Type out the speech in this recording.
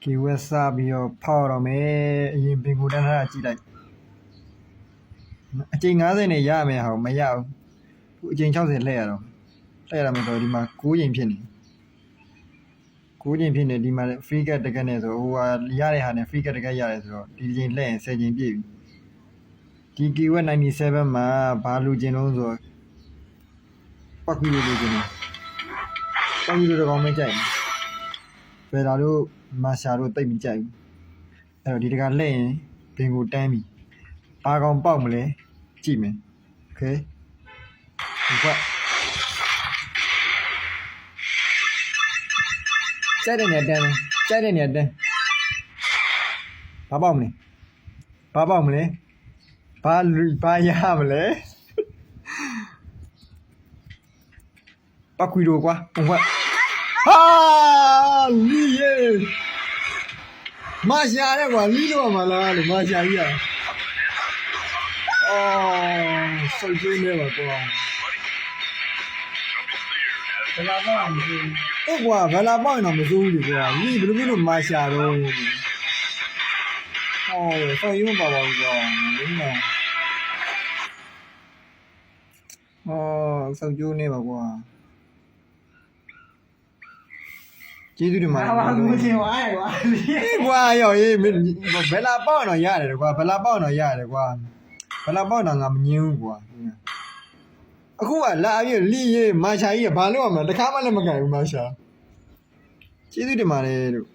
ဒီဝက်စားပြီးတော့ဖောက်တော့မယ်အရင်ပင်ကိုတန်းထားတာကြည့်လိုက်အချိန်90နဲ့ရမယ်ဟာမရဘူးအချိန်60လှည့်ရတော့လှည့်ရမယ်ဆိုတော့ဒီမှာ9ချိန်ဖြစ်နေ9ချိန်ဖြစ်နေဒီမှာ free cut တကက်နဲ့ဆိုဟိုဟာရတဲ့ဟာနဲ့ free cut တကက်ရတယ်ဆိုတော့ဒီချိန်လှည့်ရင်10ချိန်ပြည့်ပြီဒီ keyword 97မှာဘာလူကျင်လုံးဆိုတော့ပတ်ပြီးလို့ကျင်တယ်ပတ်ပြီးလို့တော့ကောင်းမကြိုက်ဘူးဘယ်လာလို့မာရှာတို့တိတ်မကြိုက်ဘူးအဲ့တော့ဒီတကလှည့်ရင်ဘင်ကိုတန်းပြီဘာကောင်ပေါက်မလဲကြည့်မယ်โอเคဒီကကြိုက်တဲ့နေရာတန်းကြိုက်တဲ့နေရာတန်းဘာပေါက်မလဲဘာပေါက်မလဲဘာရမလဲပတ်ခွေတော့ကွာဟုတ်ကဲ့ဟာလီယေမာရှာရဲကွာလီတော့မလားလို့မာရှာကြီးอ่ะအော်စိတ်ကြီးနေပါကွာဘယ်လာပေါက်မလို့အဲ့ကွာဘယ်လာပေါက်ရင်တော့မစိုးဘူးလေကွာလီဘယ်လိုမျိုးလို့မာရှာတော့ဟောဆောင်းရုံးပါပါကွာလင်းနေဆောက်ကျိုးနေပါကွာကျေးဇူးတင်ပါတယ်ဘာလို့မချင်ပါရဲ့ကွာဒီကွာရောရေးဘယ်လာပေါက်တော့ရတယ်ကွာဘယ်လာပေါက်တော့ရတယ်ကွာဘယ်လာပေါက်တော့ငါမငင်းဘူးကွာအခုကလာပြီးလီရေးမာရှာကြီးကဘာလို့ရမလဲတခါမှလည်းမကြိုက်ဘူးမာရှာကျေးဇူးတင်ပါတယ်လို့